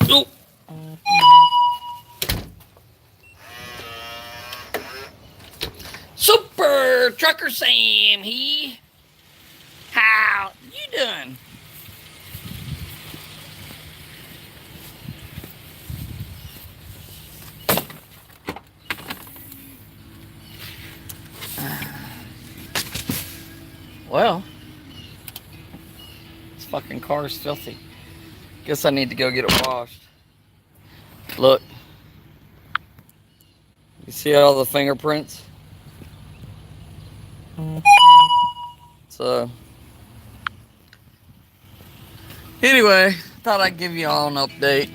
Oh. Super Trucker Sam, how you doing? Well, this fucking car is filthy. Guess I need to go get it washed. Look. You see all the fingerprints? So, anyway, thought I'd give you all an update.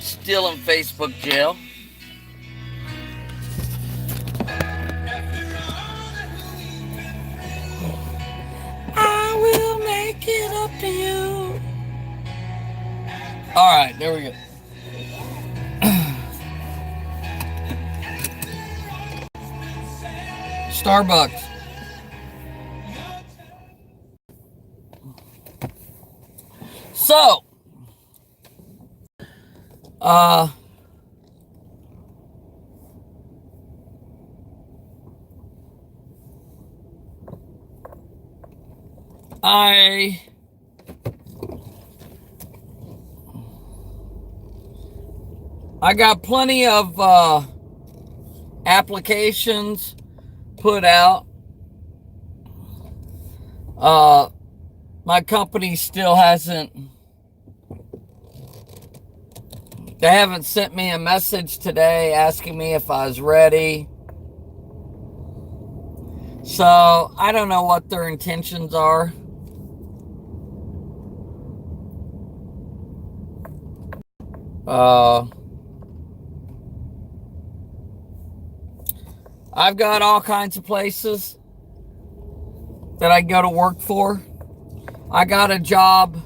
Still in Facebook jail. I will make it up to you. All right, there we go. Starbucks. So, I got plenty of applications put out. My company still hasn't. They haven't sent me a message today asking me if I was ready. So I don't know what their intentions are. I've got all kinds of places that I go to work for. I got a job.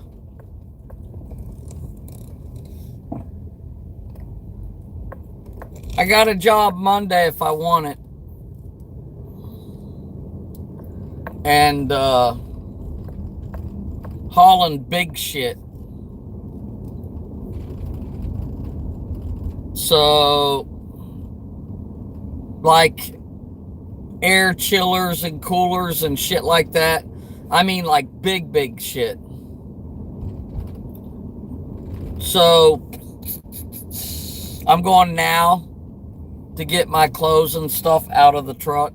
I got a job Monday if I want it. And hauling big shit. So, like air chillers and coolers and shit like that. I mean, like big shit. So, I'm going now to get my clothes and stuff out of the truck.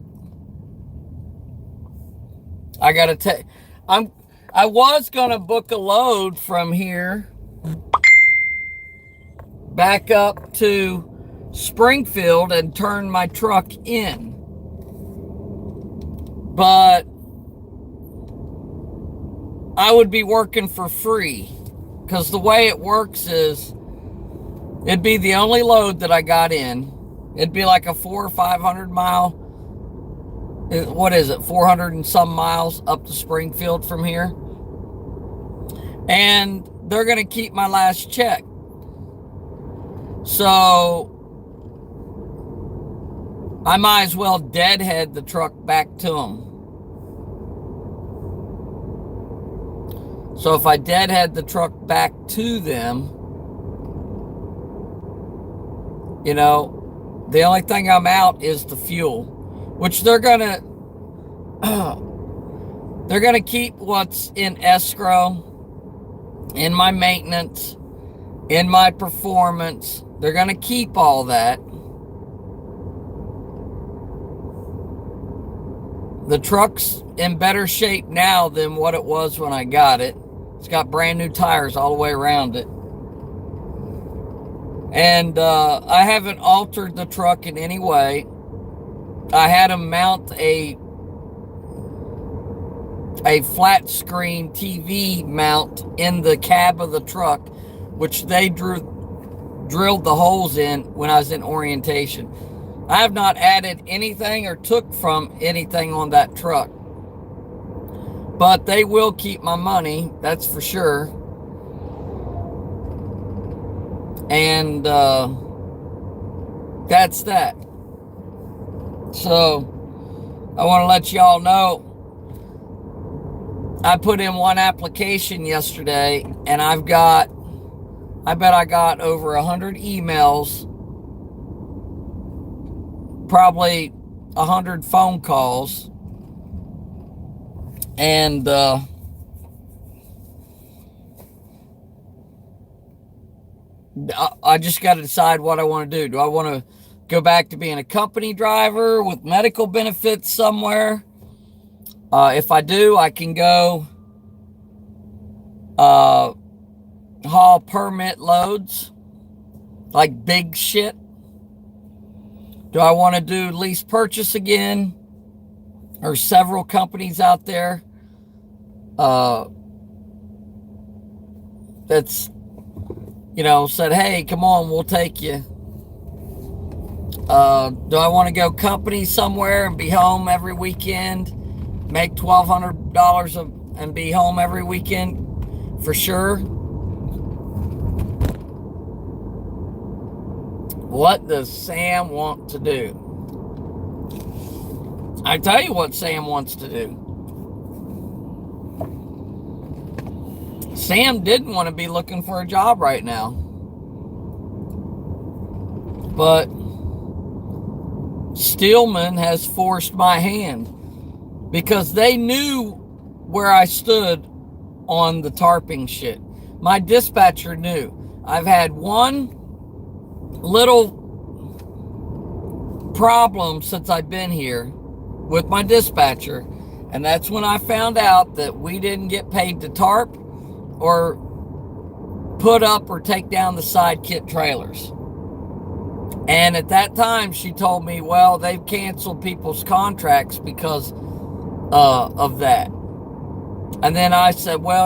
I gotta take. I was gonna book a load from here back up to Springfield and turn my truck in. But I would be working for free, because the way it works is it'd be the only load that I got in. It'd be like a 400 or 500 mile, what is it, 400 and some miles up to Springfield from here. And they're going to keep my last check. So I might as well deadhead the truck back to them. So if I deadhead the truck back to them, you know, the only thing I'm out is the fuel, which they're gonna keep what's in escrow, in my maintenance, in my performance. They're gonna keep all that. The truck's in better shape now than what it was when I got it. It's got brand new tires all the way around it. And I haven't altered the truck in any way. I had them mount a flat screen TV mount in the cab of the truck, which they drilled the holes in when I was in orientation. I have not added anything or took from anything on that truck. But they will keep my money, that's for sure. And that's that. So I want to let y'all know I put in one application yesterday, and I bet I got over 100 emails, probably 100 phone calls, and I just got to decide what I want to do. Do I want to go back to being a company driver with medical benefits somewhere? If I do, I can go haul permit loads, like big shit. Do I want to do lease purchase again? There's several companies out there that's, said, hey, come on, we'll take you. Do I want to go company somewhere and be home every weekend, make $1,200 and be home every weekend? For sure. What does Sam want to do? I tell you what Sam wants to do. Sam didn't want to be looking for a job right now. But Steelman has forced my hand because they knew where I stood on the tarping shit. My dispatcher knew. I've had one little problem since I've been here with my dispatcher, and that's when I found out that we didn't get paid to tarp or put up or take down the side kit trailers. And at that time she told me, well, they've canceled people's contracts because of that. And then I said, well,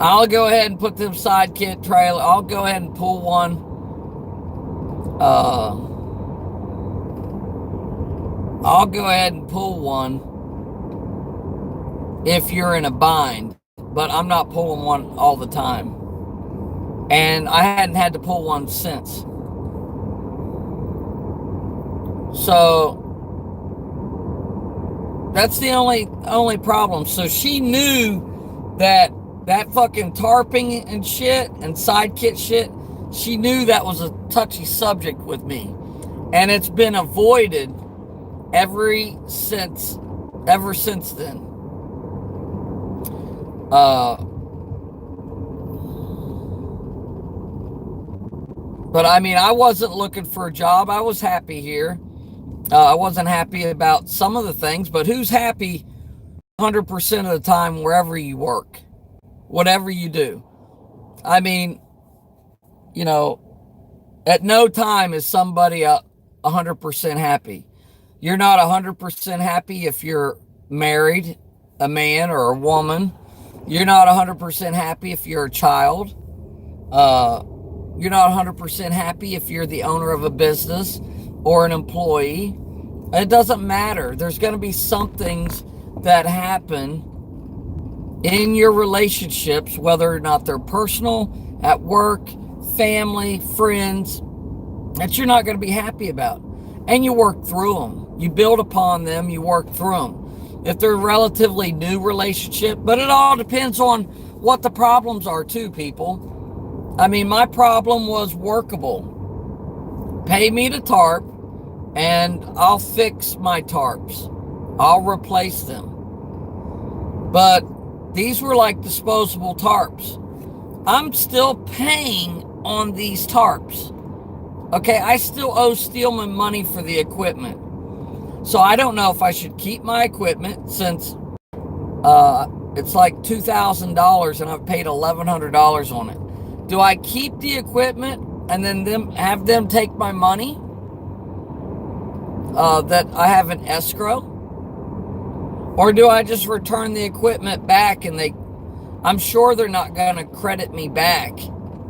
I'll go ahead and put them side kit trailer. I'll go ahead and pull one. I'll go ahead and pull one if you're in a bind, but I'm not pulling one all the time. And I hadn't had to pull one since. So that's the only problem. So she knew that fucking tarping and shit and side kit shit, she knew that was a touchy subject with me. And it's been avoided ever since then. But I mean, I wasn't looking for a job. I was happy here. I wasn't happy about some of the things, but who's happy 100% of the time wherever you work, whatever you do? I mean, at no time is somebody 100% happy. You're not 100% happy if you're married, a man or a woman. You're not 100% happy if you're a child. You're not 100% happy if you're the owner of a business or an employee. It doesn't matter. There's going to be some things that happen in your relationships, whether or not they're personal, at work, family, friends, that you're not going to be happy about. And you work through them. You build upon them. You work through them. If they're a relatively new relationship, but it all depends on what the problems are too, people. I mean, my problem was workable. Pay me to tarp, and I'll fix my tarps. I'll replace them. But these were like disposable tarps. I'm still paying on these tarps. Okay, I still owe Steelman money for the equipment. So I don't know if I should keep my equipment since it's like $2,000 and I've paid $1,100 on it. Do I keep the equipment and then have them take my money that I have in escrow? Or do I just return the equipment back and I'm sure they're not going to credit me back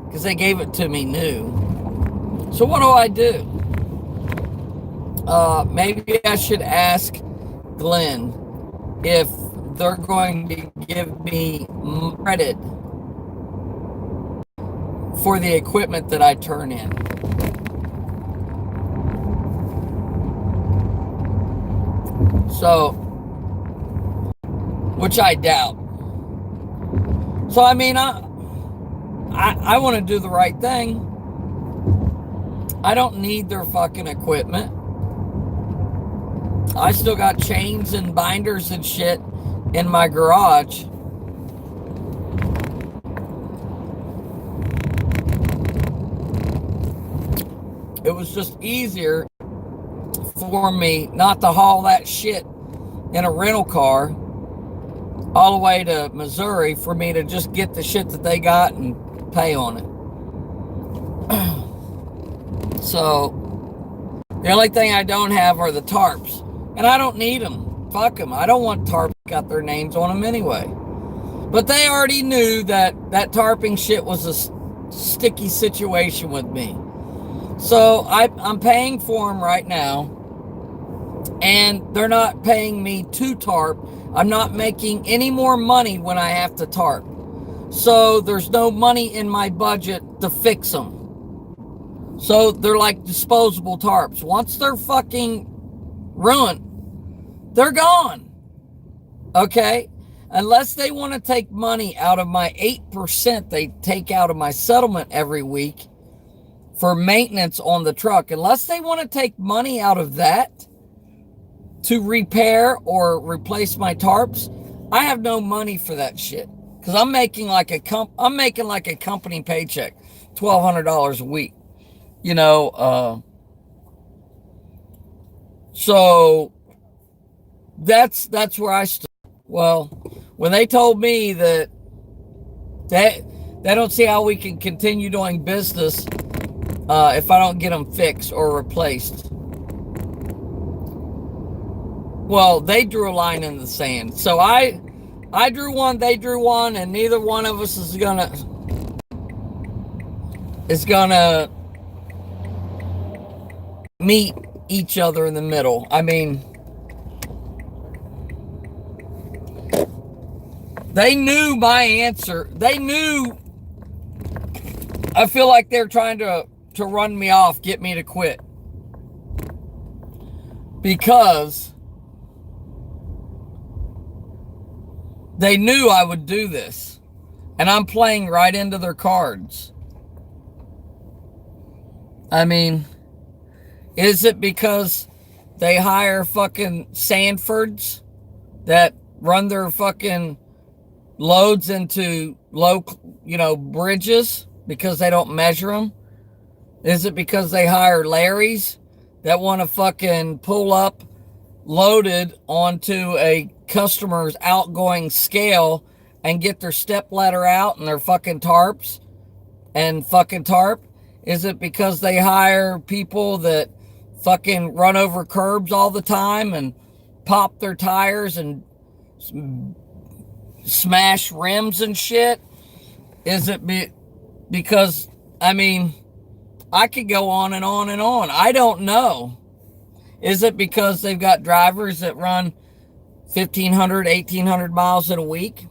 because they gave it to me new. So what do I do? Maybe I should ask Glenn if they're going to give me credit for the equipment that I turn in. So which I doubt. So, I mean, I want to do the right thing. I don't need their fucking equipment. I still got chains and binders and shit in my garage. It was just easier for me not to haul that shit in a rental car all the way to Missouri for me to just get the shit that they got and pay on it. So, the only thing I don't have are the tarps. And I don't need them. Fuck them. I don't want tarps got their names on them anyway. But they already knew that tarping shit was a sticky situation with me. So, I'm paying for them right now. And they're not paying me to tarp. I'm not making any more money when I have to tarp. So there's no money in my budget to fix them. So they're like disposable tarps. Once they're fucking ruined, they're gone. Okay? Unless they want to take money out of my 8% they take out of my settlement every week for maintenance on the truck. Unless they want to take money out of that to repair or replace my tarps, I have no money for that shit. Because I'm making like a company paycheck, $1,200 a week. You know, so that's where I stood. Well, when they told me that they don't see how we can continue doing business if I don't get them fixed or replaced. Well, they drew a line in the sand. So I drew one, they drew one, and neither one of us is gonna meet each other in the middle. I mean, they knew my answer. They knew. I feel like they're trying to run me off, get me to quit. Because they knew I would do this. And I'm playing right into their cards. I mean, is it because they hire fucking Sanfords that run their fucking loads into low, bridges because they don't measure them? Is it because they hire Larrys that want to fucking pull up loaded onto a customer's outgoing scale and get their step ladder out and their fucking tarps and fucking tarp? Is it because they hire people that fucking run over curbs all the time and pop their tires and smash rims and shit? Is it because, I mean, I could go on and on and on. I don't know. Is it because they've got drivers that run 1,500, 1,800 miles in a week?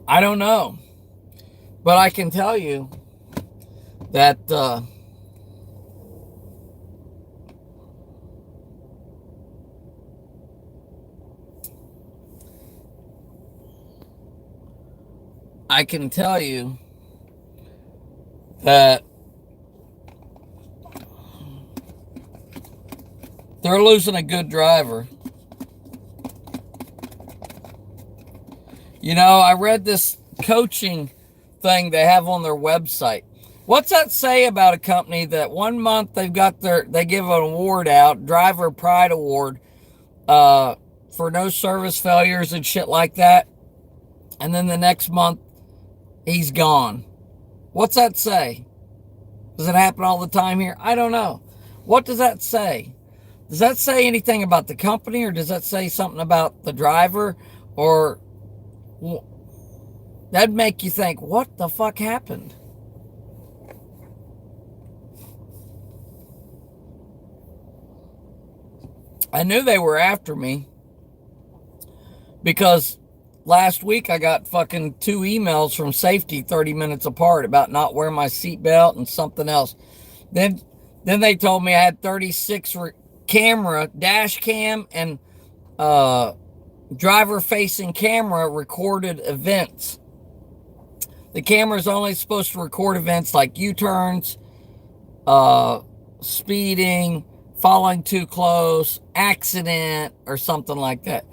I don't know. But I can tell you that I can tell you that they're losing a good driver. You know, I read this coaching thing they have on their website. What's that say about a company that 1 month they give an award out, Driver Pride Award, for no service failures and shit like that, and then the next month he's gone? What's that say? Does it happen all the time here? I don't know. What does that say? Does that say anything about the company, or does that say something about the driver? Or that'd make you think, what the fuck happened? I knew they were after me because last week I got fucking 2 emails from safety 30 minutes apart about not wearing my seatbelt and something else. Then Then they told me I had 36 camera, dash cam, and driver facing camera recorded events. The camera is only supposed to record events like U-turns, speeding, following too close, accident, or something like that.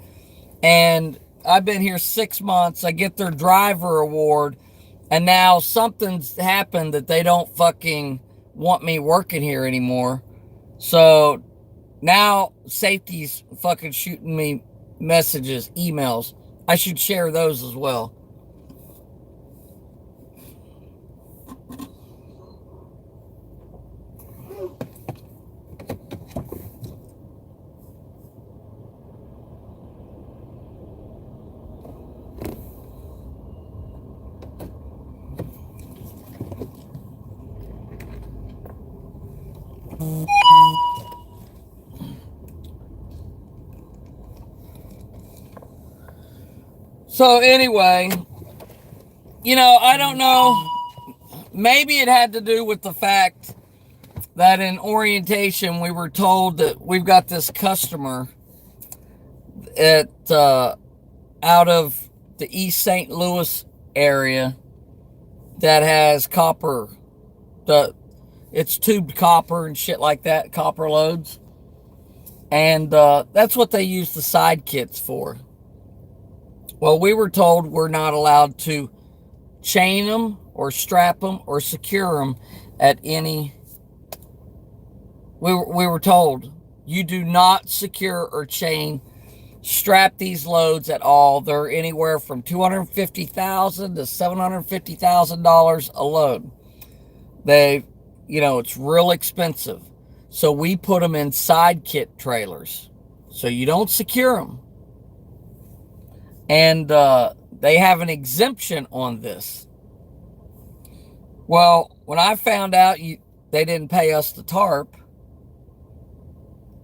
And I've been here 6 months. I get their driver award, and now something's happened that they don't fucking want me working here anymore. So now safety's fucking shooting me messages, emails. I should share those as well. So anyway, I don't know. Maybe it had to do with the fact that in orientation we were told that we've got this customer at out of the East St. Louis area that has copper. It's tubed copper and shit like that, copper loads. And that's what they use the side kits for. Well, we were told we're not allowed to chain them or strap them or secure them at any. We were told you do not secure or strap these loads at all. They're anywhere from $250,000 to $750,000 a load. It's real expensive. So we put them in side kit trailers. So you don't secure them. And they have an exemption on this. Well, when I found out they didn't pay us the tarp,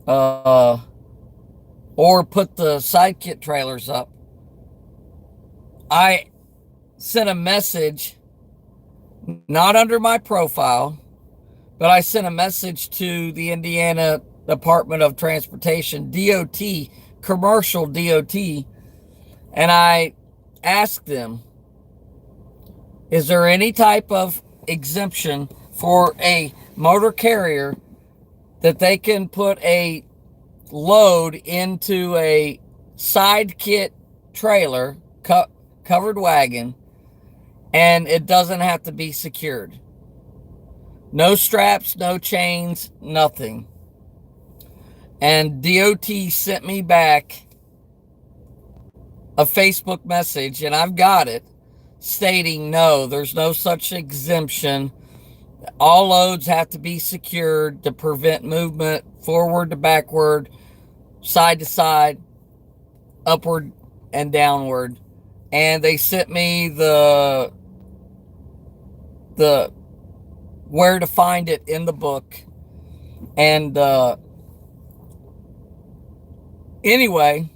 or put the side kit trailers up, I sent a message, not under my profile, but I sent a message to the Indiana Department of Transportation, DOT, commercial DOT, and I asked them, is there any type of exemption for a motor carrier that they can put a load into a side kit trailer, covered wagon, and it doesn't have to be secured? No straps, no chains, nothing. And DOT sent me back a Facebook message, and I've got it, stating no, there's no such exemption. All loads have to be secured to prevent movement forward to backward, side to side, upward and downward. And they sent me the where to find it in the book. And anyway,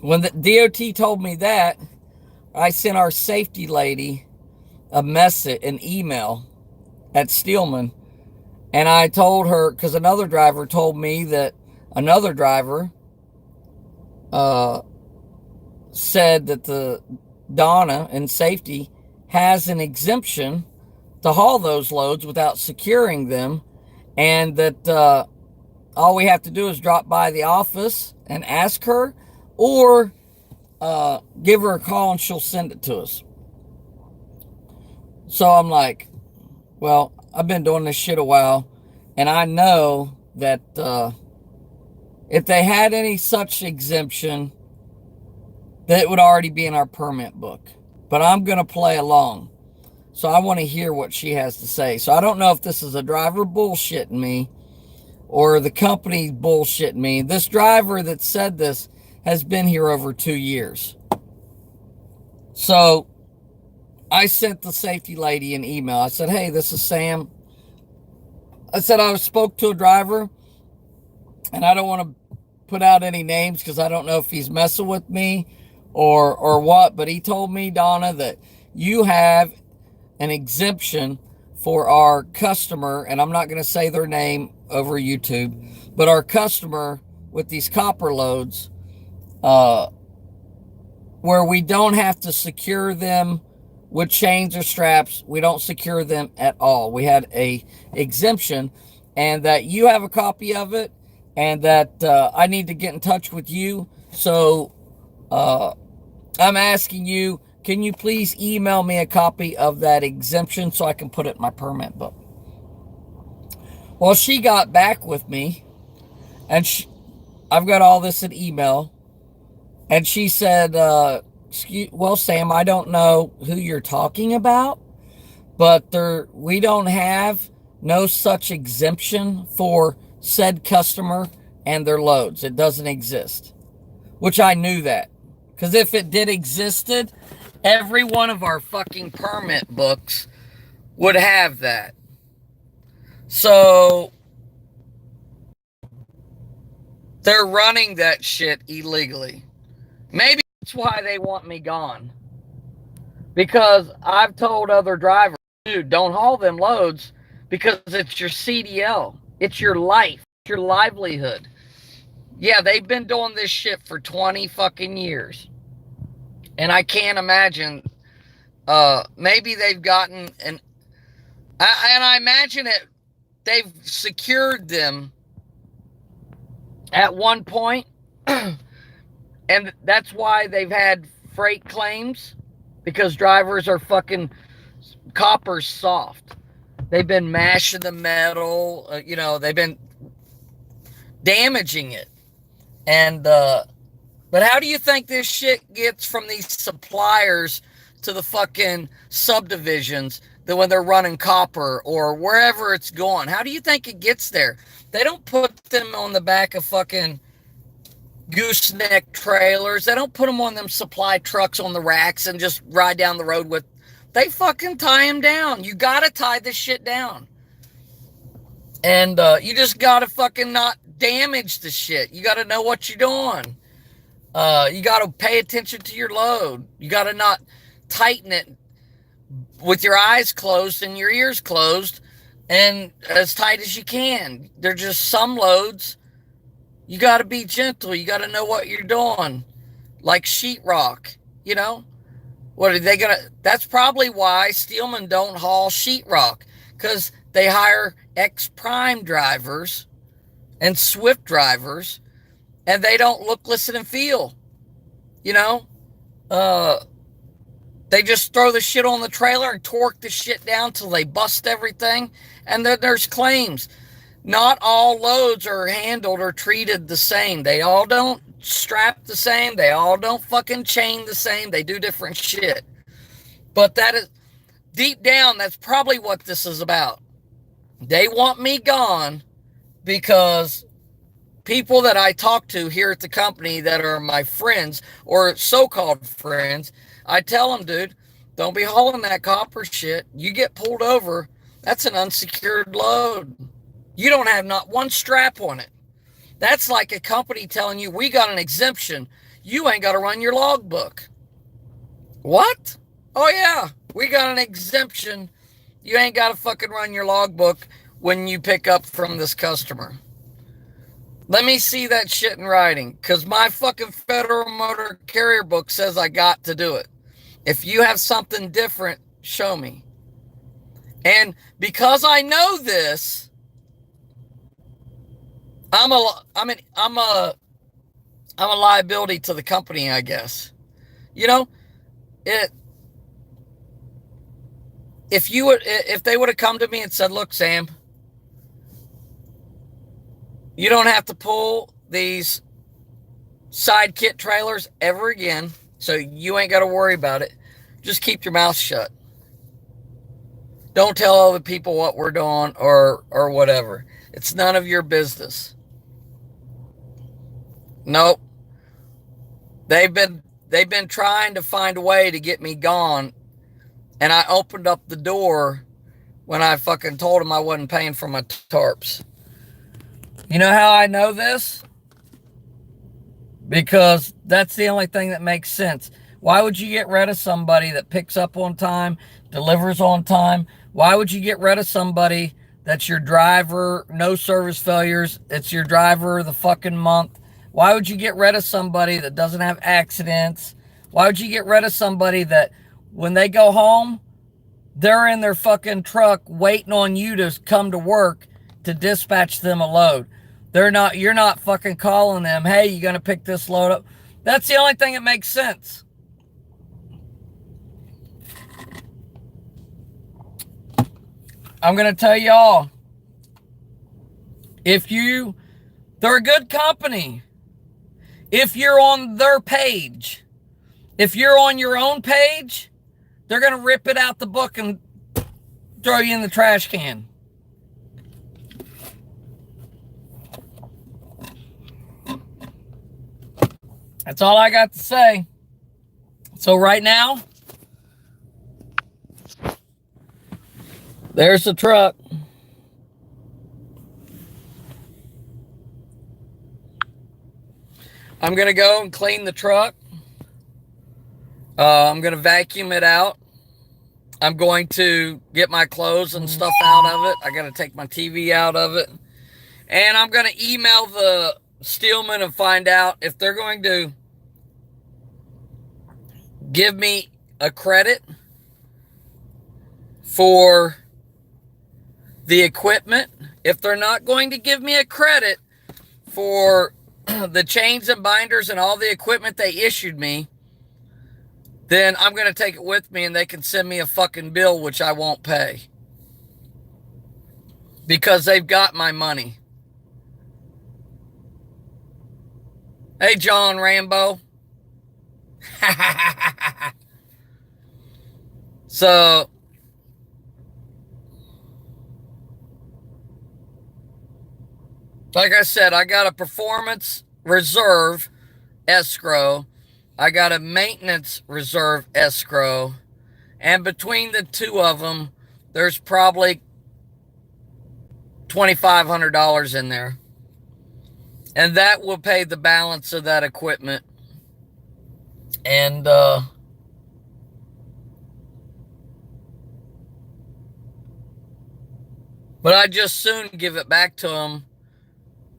when the DOT told me that, I sent our safety lady an email at Steelman, and I told her, because another driver told me that another driver said that the Donna in safety has an exemption to haul those loads without securing them, and that all we have to do is drop by the office and ask her, or give her a call and she'll send it to us. So I'm like, well, I've been doing this shit a while, and I know that if they had any such exemption, that would already be in our permit book. But I'm going to play along. So I want to hear what she has to say. So I don't know if this is a driver bullshitting me or the company bullshitting me. This driver that said this has been here over 2 years. So I sent the safety lady an email. I said, hey, this is Sam. I said, I spoke to a driver, and I don't want to put out any names because I don't know if he's messing with me or what, but he told me, Donna, that you have an exemption for our customer, and I'm not going to say their name over YouTube, but our customer with these copper loads, where we don't have to secure them with chains or straps. We don't secure them at all. We had a exemption, and that you have a copy of it, and that I need to get in touch with you. So I'm asking you, can you please email me a copy of that exemption so I can put it in my permit book? Well, she got back with me, and I've got all this in email, and she said, well, Sam, I don't know who you're talking about, but we don't have no such exemption for said customer and their loads. It doesn't exist, which I knew that. Because if it did existed, every one of our fucking permit books would have that. So they're running that shit illegally. Maybe that's why they want me gone. Because I've told other drivers, dude, don't haul them loads because it's your CDL. It's your life, it's your livelihood. Yeah, they've been doing this shit for 20 fucking years. And I can't imagine, maybe they've gotten, and I imagine they've secured them at one point, and that's why they've had freight claims, because drivers are fucking copper soft. They've been mashing the metal, they've been damaging it. And, but how do you think this shit gets from these suppliers to the fucking subdivisions that when they're running copper or wherever it's going? How do you think it gets there? They don't put them on the back of fucking gooseneck trailers. They don't put them on them supply trucks on the racks and just ride down the road with. They fucking tie them down. You gotta tie this shit down. And you just gotta fucking not damage the shit. You gotta know what you're doing. You gotta pay attention to your load. You gotta not tighten it with your eyes closed and your ears closed and as tight as you can. They're just some loads. You gotta be gentle. You gotta know what you're doing. Like sheetrock, What are they gonna? That's probably why Steelman don't haul sheetrock, because they hire ex-Prime drivers and Swift drivers, and they don't look, listen, and feel. They just throw the shit on the trailer and torque the shit down till they bust everything, and then there's claims. Not all loads are handled or treated the same. They all don't strap the same. They all don't fucking chain the same. They do different shit. But that is, deep down, that's probably what this is about. They want me gone because people that I talk to here at the company that are my friends or so-called friends, I tell them, dude, don't be hauling that copper shit. You get pulled over, that's an unsecured load. You don't have not one strap on it. That's like a company telling you, we got an exemption. You ain't got to run your logbook. What? Oh, yeah, we got an exemption. You ain't got to fucking run your logbook when you pick up from this customer. Let me see that shit in writing, because my fucking Federal Motor Carrier book says I got to do it. If you have something different, show me. And because I know this, I'm a liability to the company, I guess. If they would have come to me and said, look, Sam, you don't have to pull these side kit trailers ever again, so you ain't got to worry about it. Just keep your mouth shut. Don't tell other people what we're doing or whatever. It's none of your business. Nope. They've been trying to find a way to get me gone, and I opened up the door when I fucking told them I wasn't paying for my tarps. You know how I know this? Because that's the only thing that makes sense. Why would you get rid of somebody that picks up on time, delivers on time? Why would you get rid of somebody that's your driver, no service failures, it's your driver of the fucking month? Why would you get rid of somebody that doesn't have accidents? Why would you get rid of somebody that when they go home, they're in their fucking truck waiting on you to come to work to dispatch them a load? You're not fucking calling them, hey, you gonna pick this load up? That's the only thing that makes sense. I'm gonna tell y'all, they're a good company. If you're on their page, if you're on your own page, they're gonna rip it out the book and throw you in the trash can. That's all I got to say. So right now, there's the truck. I'm going to go and clean the truck. I'm going to vacuum it out. I'm going to get my clothes and stuff out of it. I got to take my TV out of it. And I'm going to email the Steelman and find out if they're going to give me a credit for the equipment. If they're not going to give me a credit for the chains and binders and all the equipment they issued me, then I'm going to take it with me and they can send me a fucking bill, which I won't pay. Because they've got my money. Hey, John Rambo. So, like I said, I got a performance reserve escrow. I got a maintenance reserve escrow. And between the two of them, there's probably $2,500 in there. And that will pay the balance of that equipment. And, but I just soon give it back to them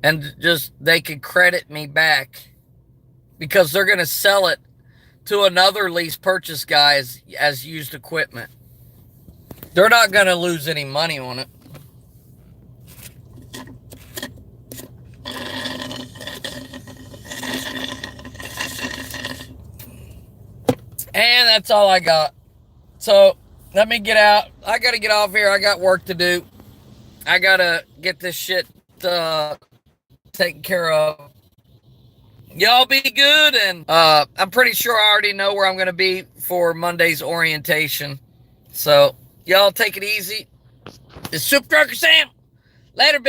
and just, they could credit me back because they're going to sell it to another lease purchase guy as used equipment. They're not going to lose any money on it. And that's all I got. So let me get out. I got to get off here. I got work to do. I got to get this shit taken care of. Y'all be good. And I'm pretty sure I already know where I'm going to be for Monday's orientation. So y'all take it easy. It's Super Trucker Sam. Later, bitch.